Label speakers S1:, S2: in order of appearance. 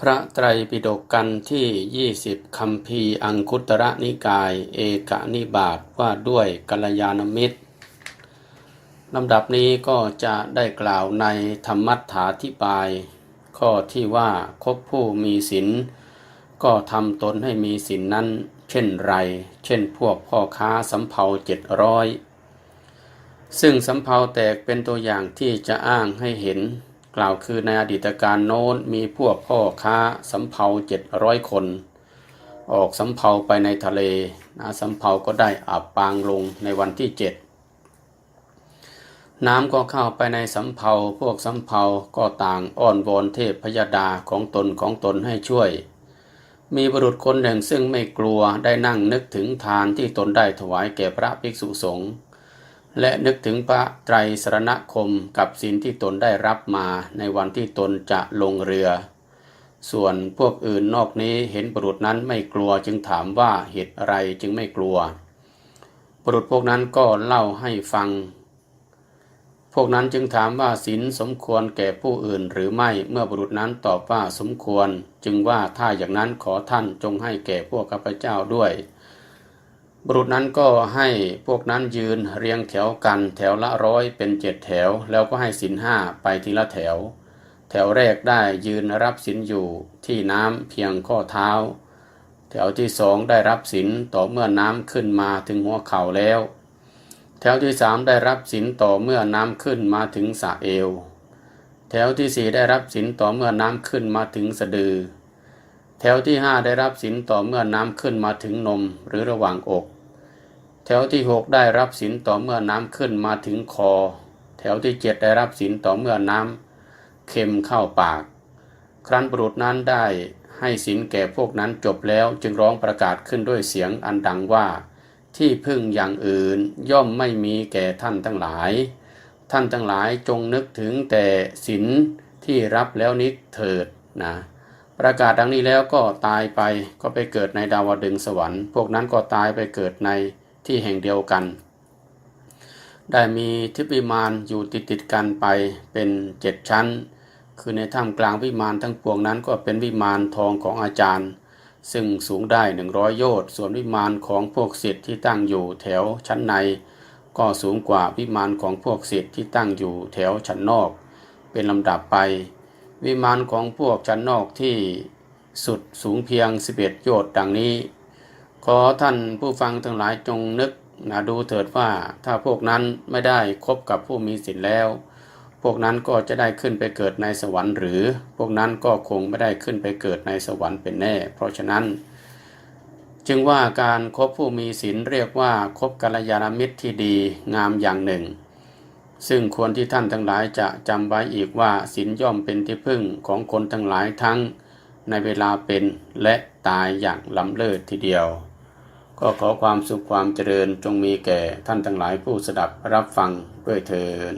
S1: พระไตรปิฎกกันที่20คัมภีร์อังคุตรนิกายเอกนิบาตว่าด้วยกัลยาณมิตรลำดับนี้ก็จะได้กล่าวในธรรมัฏฐาธิบายข้อที่ว่าคบผู้มีศีลก็ทำตนให้มีศีลนั้นเช่นไรเช่นพวกพ่อค้าสำเภา700ซึ่งสำเภาแตกเป็นตัวอย่างที่จะอ้างให้เห็นกล่าวคือในอดีตการโน้นมีพวกพ่อค้าสำเภา700คนออกสำเภาไปในทะเลสำเภาก็ได้อับปางลงในวันที่7น้ำก็เข้าไปในสำเภาพวกสำเภาก็ต่างอ้อนวอนเทพพยดาของตนให้ช่วยมีบุรุษคนหนึ่งซึ่งไม่กลัวได้นั่งนึกถึงทานที่ตนได้ถวายแก่พระภิกษุสงฆ์และนึกถึงพระไตรสรณคมกับศีลที่ตนได้รับมาในวันที่ตนจะลงเรือส่วนพวกอื่นนอกนี้เห็นบุรุษนั้นไม่กลัวจึงถามว่าเหตุอะไรจึงไม่กลัวบุรุษพวกนั้นก็เล่าให้ฟังพวกนั้นจึงถามว่าศีลสมควรแก่ผู้อื่นหรือไม่เมื่อบุรุษนั้นตอบว่าสมควรจึงว่าถ้าอย่างนั้นขอท่านจงให้แก่พวกข้าพเจ้าด้วยบุรุษนั้นก็ให้พวกนั้นยืนเรียงแถวกันแถวละ100เป็น7แถวแล้วก็ให้ศีล5ไปทีละแถวแถวแรกได้ยืนรับศีลอยู่ที่น้ำเพียงข้อเท้าแถวที่2ได้รับศีลต่อเมื่อน้ำขึ้นมาถึงหัวเข่าแล้วแถวที่3ได้รับศีลต่อเมื่อน้ำขึ้นมาถึงสะเอวแถวที่4ได้รับศีลต่อเมื่อน้ำขึ้นมาถึงสะดือแถวที่5ได้รับศีลต่อเมื่อน้ำขึ้นมาถึงนมหรือระหว่างอกแถวที่6ได้รับศีลต่อเมื่อน้ำขึ้นมาถึงคอแถวที่7ได้รับศีลต่อเมื่อน้ำเค็มเข้าปากครั้นบุรุษนั้นได้ให้ศีลแก่พวกนั้นจบแล้วจึงร้องประกาศขึ้นด้วยเสียงอันดังว่าที่พึ่งอย่างอื่นย่อมไม่มีแก่ท่านทั้งหลายท่านทั้งหลายจงนึกถึงแต่ศีลที่รับแล้วนี้เถิดนะประกาศดังนี้แล้วก็ตายไปก็ไปเกิดในดาวดึงส์สวรรค์พวกนั้นก็ตายไปเกิดในที่แห่งเดียวกันได้มีทิพย์วิมานอยู่ติดกันไปเป็น7ชั้นคือในท่ามกลางวิมานทั้งปวงนั้นก็เป็นวิมานทองของอาจารย์ซึ่งสูงได้100โยชน์ส่วนวิมานของพวกศิษย์ที่ตั้งอยู่แถวชั้นในก็สูงกว่าวิมานของพวกศิษย์ที่ตั้งอยู่แถวชั้นนอกเป็นลำดับไปวิมานของพวกชั้นนอกที่สุดสูงเพียง11โยชน์ดังนี้ขอท่านผู้ฟังทั้งหลายจงนึกดูเถิดว่าถ้าพวกนั้นไม่ได้คบกับผู้มีศีลแล้วพวกนั้นก็จะได้ขึ้นไปเกิดในสวรรค์หรือพวกนั้นก็คงไม่ได้ขึ้นไปเกิดในสวรรค์เป็นแน่เพราะฉะนั้นจึงว่าการคบผู้มีศีลเรียกว่าคบกัลยาณมิตรที่ดีงามอย่างหนึ่งซึ่งควรที่ท่านทั้งหลายจะจำไว้อีกว่าศีลย่อมเป็นที่พึ่งของคนทั้งหลายทั้งในเวลาเป็นและตายอย่างล้ำเลิศทีเดียวก็ขอความสุขความเจริญจงมีแก่ท่านทั้งหลายผู้สดับรับฟังด้วยเถิด